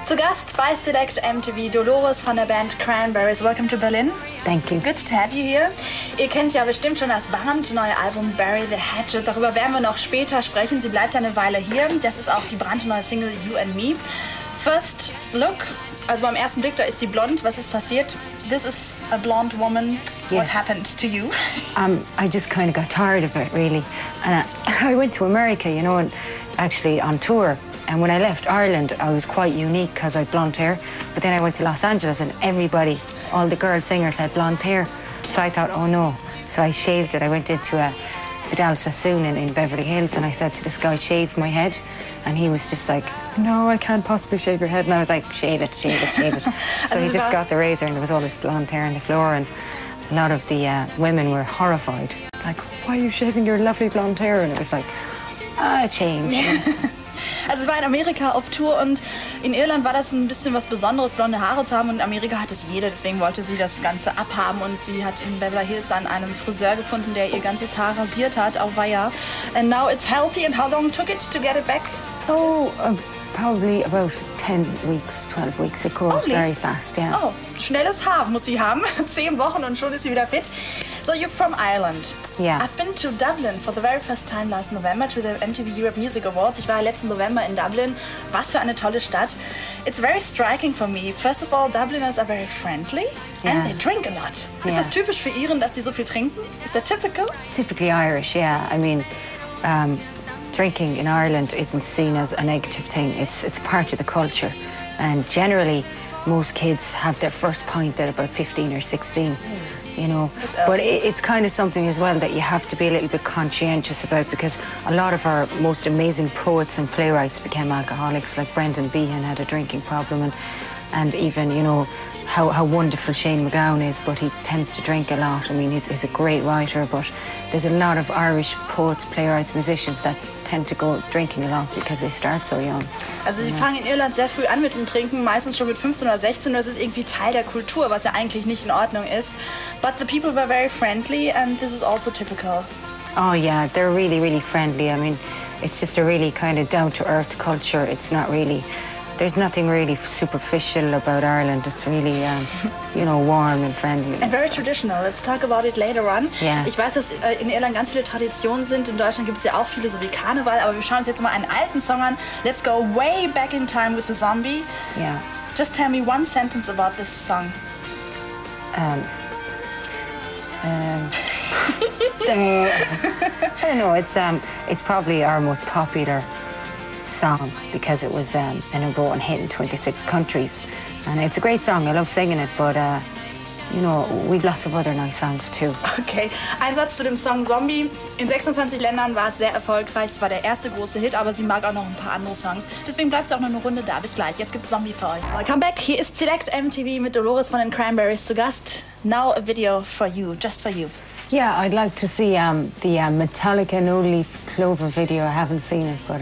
Zu Gast bei Select MTV Dolores von der Band Cranberries. Welcome to Berlin. Thank you. Good to have you here. Ihr kennt ja bestimmt schon das brandneue Album Bury the Hatchet. Darüber werden wir noch später sprechen. Sie bleibt eine Weile hier. Das ist auch die brandneue Single You and Me. First look, also beim ersten Blick, da ist sie blond. Was ist passiert? This is a blonde woman. Yes. What happened to you? I just kind of got tired of it, really. And I went to America, you know, and actually on tour. And when I left Ireland, I was quite unique because I had blonde hair. But then I went to Los Angeles and everybody, all the girl singers had blonde hair. So I thought, oh no. So I shaved it. I went into a Vidal Sassoon in Beverly Hills and I said to this guy, shave my head. And he was just like, no, I can't possibly shave your head. And I was like, shave it, shave it, shave it. So he just got the razor and there was all this blonde hair on the floor. And a lot of the women were horrified. Like, why are you shaving your lovely blonde hair? And it was like, change. Also es war in Amerika auf Tour und in Irland war das ein bisschen was Besonderes, blonde Haare zu haben. Und in Amerika hat es jeder, deswegen wollte sie das Ganze abhaben. Und sie hat in Beverly Hills dann einen Friseur gefunden, der ihr ganzes Haar rasiert hat, auf Weiher. And now it's healthy. And how long took it to get it back? Oh, probably about 10 weeks, 12 weeks. It grows very fast, yeah. Oh, schnelles Haar muss sie haben. 10 Wochen und schon ist sie wieder fit. So you're from Ireland. Yeah. I've been to Dublin for the very first time last November to the MTV Europe Music Awards. Ich war letzten November in Dublin. Was für eine tolle Stadt. It's very striking for me. First of all, Dubliners are very friendly and they drink a lot. Ist das typisch für Iren, dass die so viel trinken? Is that typical? Typically Irish, yeah. I mean, drinking in Ireland isn't seen as a negative thing. It's part of the culture. And generally, most kids have their first pint at about 15 or 16. You know, but it's kind of something as well that you have to be a little bit conscientious about because a lot of our most amazing poets and playwrights became alcoholics, like Brendan Behan had a drinking problem and even, you know, how wonderful Shane MacGowan is, but he tends to drink a lot. I mean, he's a great writer, but there's a lot of Irish poets, playwrights, musicians that tend to go drinking a lot because they start so young. Also sie fangen in Irland sehr früh an mit dem Trinken, meistens schon mit 15 oder 16. Das ist irgendwie Teil der Kultur, was ja eigentlich nicht in Ordnung ist. But the people were very friendly and this is also typical. Oh yeah, they're really, really friendly. I mean, it's just a really kind of down-to-earth culture. It's not really... There's nothing really superficial about Ireland. It's really, you know, warm and friendly. And very traditional. Let's talk about it later on. Yeah. Ich weiß, dass in Irland ganz viele Traditionen sind. In Deutschland gibt es ja auch viele, so wie Karneval. Aber wir schauen uns jetzt mal einen alten Song an. Let's go way back in time with the Zombie. Yeah. Just tell me one sentence about this song. I don't know. It's probably our most popular song because it was a number one hit in 26 countries, and it's a great song. I love singing it, but you know, we've lots of other nice songs too. Okay, ein Satz zu dem Song Zombie. In 26 Ländern war es sehr erfolgreich. Es war der erste große Hit, aber sie mag auch noch ein paar andere Songs. Deswegen bleibt sie auch noch eine Runde da. Bis gleich. Jetzt gibt's Zombie für euch. Welcome back. Hier ist Select MTV mit Dolores von den Cranberries zu Gast. Now a video for you, just for you. Yeah, I'd like to see the Metallica No Leaf Clover video. I haven't seen it, but.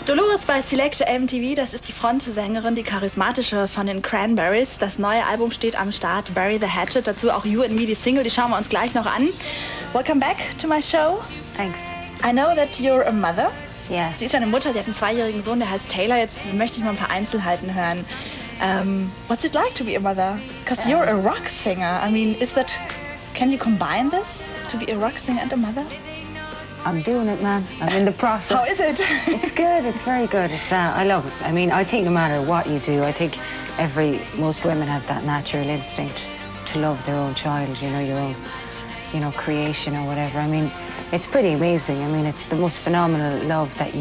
Dolores bei Select MTV, das ist die Frontsängerin, die charismatische von den Cranberries. Das neue Album steht am Start, Bury the Hatchet, dazu auch You and Me, die Single, die schauen wir uns gleich noch an. Welcome back to my show. Thanks. I know that you're a mother. Yes. Sie ist eine Mutter, sie hat einen 2-jährigen Sohn, der heißt Taylor. Jetzt möchte ich mal ein paar Einzelheiten hören. What's it like to be a mother? Because you're a rock singer. I mean, can you combine this, to be a rock singer and a mother? I'm doing it, man. I'm in the process. How is it? It's good. It's very good. I love it. I mean, I think no matter what you do, I think most women have that natural instinct to love their own child, you know, your own, you know, creation or whatever. I mean, it's pretty amazing. I mean, it's the most phenomenal love that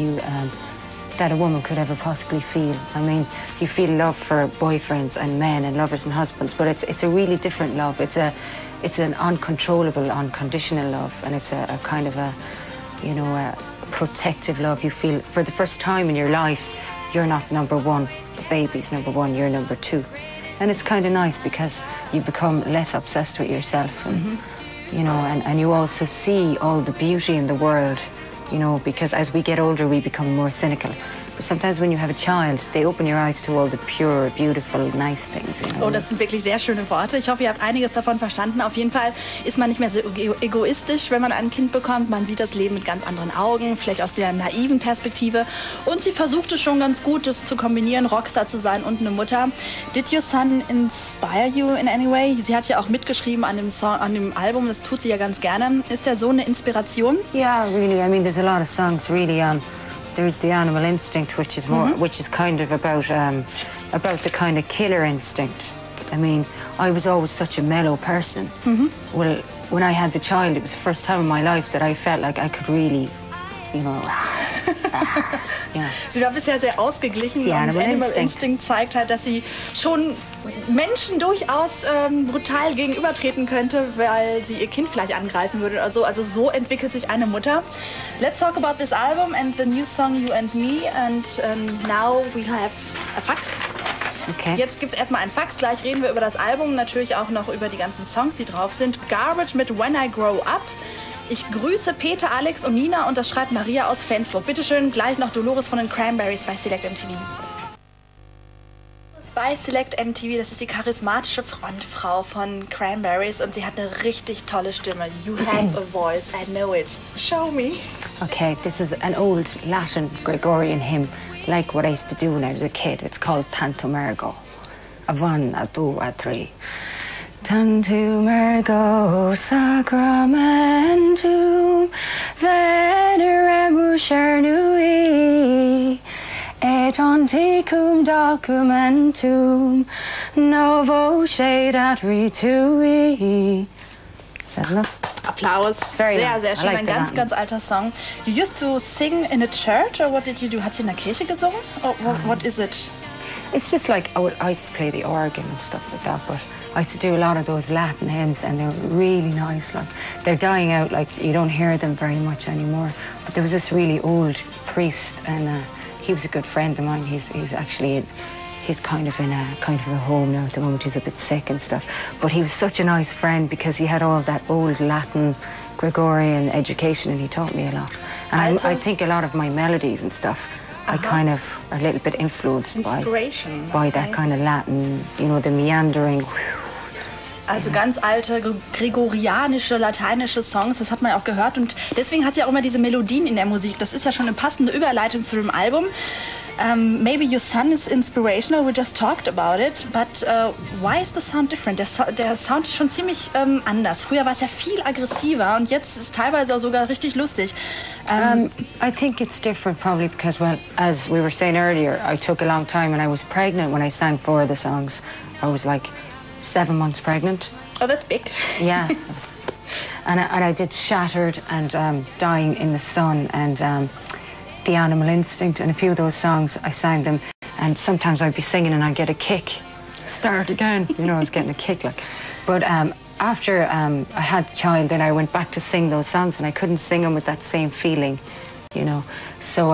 that a woman could ever possibly feel. I mean, you feel love for boyfriends and men and lovers and husbands, but it's a really different love. It's an uncontrollable, unconditional love, and it's a kind of a, you know, a protective love. You feel for the first time in your life, you're not number one. The baby's number one, you're number 2. And it's kind of nice because you become less obsessed with yourself. And, you know, and you also see all the beauty in the world, you know, because as we get older, we become more cynical. sometimes when you have a child, they open your eyes to all the pure, beautiful, nice things. You know? Oh, das sind wirklich sehr schöne Worte. Ich hoffe, ihr habt einiges davon verstanden. Auf jeden Fall ist man nicht mehr so egoistisch, wenn man ein Kind bekommt. Man sieht das Leben mit ganz anderen Augen, vielleicht aus der naiven Perspektive. Und sie versuchte schon ganz gut, das zu kombinieren, Rockstar zu sein und eine Mutter. Did your son inspire you in any way? Sie hat ja auch mitgeschrieben an dem Song, an dem Album. Das tut sie ja ganz gerne. Ist der Sohn eine Inspiration? Yeah, really. I mean, there's a lot of songs really. There's the animal instinct, which is more, which is kind of about the kind of killer instinct. I mean, I was always such a mellow person. Well, when I had the child, it was the first time in my life that I felt like I could really, you know. Sie war bisher sehr ausgeglichen und Animal Instinct zeigt halt, dass sie schon Menschen durchaus brutal gegenübertreten könnte, weil sie ihr Kind vielleicht angreifen würde oder so. Also so entwickelt sich eine Mutter. Let's talk about this album and the new song You and Me, and now we have a fax. Okay. Jetzt gibt es erstmal ein Fax, gleich reden wir über das Album, natürlich auch noch über die ganzen Songs, die drauf sind. Garbage mit When I Grow Up. Ich grüße Peter, Alex und Nina und das schreibt Maria aus Flensburg. Bitteschön, gleich noch Dolores von den Cranberries bei Select MTV. Bei Select MTV, das ist die charismatische Frontfrau von Cranberries und sie hat eine richtig tolle Stimme. You have a voice, I know it. Show me. Okay, this is an old Latin Gregorian hymn, like what I used to do when I was a kid. It's called Tantum Ergo. A one, a two, a three. Tantum ergo sacramentum veneremus cernui et antiquum documentum novo cedat ritui. Is that enough? Applaus. Sehr, sehr schön. Ein ganz, ganz alter Song. You used to sing in a church, or what did you do? Hat sie in der Kirche gesungen? Or what is it? It's just like, I used to play the organ and stuff like that, but I used to do a lot of those Latin hymns, and they're really nice. Like, they're dying out, like, you don't hear them very much anymore. But there was this really old priest, and he was a good friend of mine. He's actually, he's kind of in a home now at the moment. He's a bit sick and stuff. But he was such a nice friend because he had all that old Latin Gregorian education, and he taught me a lot. And I think a lot of my melodies and stuff, I kind of are a little bit influenced by that kind of Latin, you know, the meandering. Also ganz alte gregorianische, lateinische Songs, das hat man auch gehört. Und deswegen hat sie auch immer diese Melodien in der Musik. Das ist ja schon eine passende Überleitung zu dem Album. Maybe your son is inspirational, we just talked about it, but why is the sound different? Der Sound ist schon ziemlich anders. Früher war es ja viel aggressiver und jetzt ist es teilweise auch sogar richtig lustig. I think it's different probably because, well, as we were saying earlier, I took a long time and I was pregnant when I sang 4 of the songs. I was like 7 months pregnant. Oh, that's big. Yeah. And I did Shattered and Dying in the Sun and The Animal Instinct, and a few of those songs I sang them, and sometimes I'd be singing and I'd get a kick. Start again. You know, I was getting a kick like. But after I had the child, then I went back to sing those songs and I couldn't sing them with that same feeling, you know. So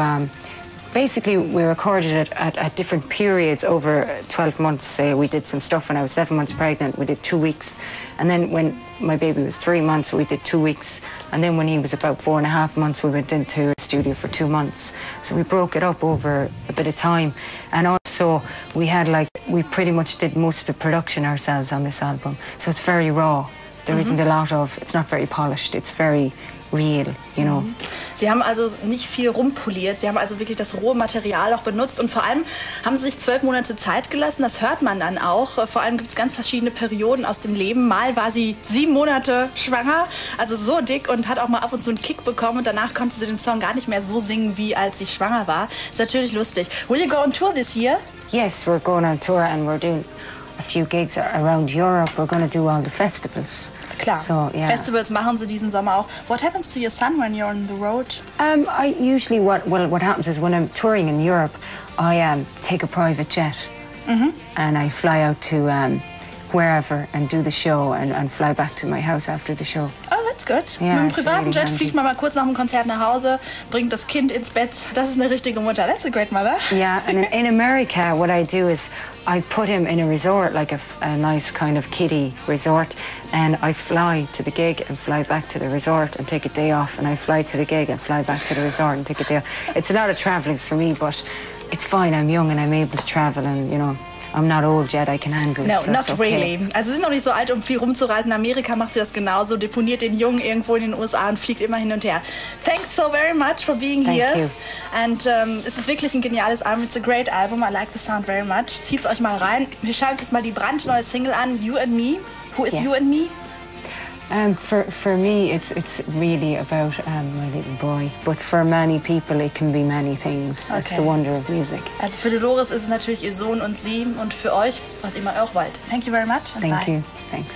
basically we recorded it at different periods over 12 months. We did some stuff when I was 7 months pregnant. We did 2 weeks. And then when my baby was 3 months, we did 2 weeks. And then when he was about 4.5 months, we went into a studio for 2 months. So we broke it up over a bit of time. And also we pretty much did most of the production ourselves on this album. So it's very raw. There isn't a lot of, it's not very polished. It's very real, you know. Sie haben also nicht viel rumpoliert, Sie haben also wirklich das rohe Material auch benutzt und vor allem haben Sie sich 12 Monate Zeit gelassen, das hört man dann auch. Vor allem gibt es ganz verschiedene Perioden aus dem Leben. Mal war sie 7 Monate schwanger, also so dick und hat auch mal ab und zu einen Kick bekommen und danach konnte sie den Song gar nicht mehr so singen, wie als sie schwanger war. Ist natürlich lustig. Will you go on tour this year? Yes, we're going on tour and we're doing a few gigs around Europe. We're going to do all the festivals. Klar, so, yeah. Festivals machen Sie diesen Sommer auch. What happens to your son when you're on the road? I usually, what happens is when I'm touring in Europe, I take a private jet and I fly out to wherever and do the show and fly back to my house after the show. Oh, that's good. Yeah, mit dem privaten really Jet handy. fliegt man mal kurz nach dem Konzert nach Hause, bringt das Kind ins Bett. Das ist eine richtige Mutter. That's a great mother. Yeah, and in America, what I do is I put him in a resort, like a nice kind of kiddie resort, and I fly to the gig and fly back to the resort and take a day off, and I fly to the gig and fly back to the resort and take a day off. It's a lot of travelling for me, but it's fine. I'm young and I'm able to travel, and you know, I'm not old yet. I can handle it. No, so not it's okay. really. Also sie ist noch nicht so alt, um viel rumzureisen. In Amerika macht sie das genauso, deponiert den Jungen irgendwo in den USA und fliegt immer hin und her. Thanks so very much for being here. Thank you. And es ist wirklich ein geniales Album. It's a great album. I like the sound very much. Zieht's euch mal rein. Wir schauen uns jetzt mal die brandneue Single an, You and Me. Who is You and Me? For me, it's really about my little boy. But for many people, it can be many things. That's the wonder of music. Also für Dolores ist es natürlich ihr Sohn und sie, und für euch, was immer auch wollt. Thank you very much. Thank you. Thanks.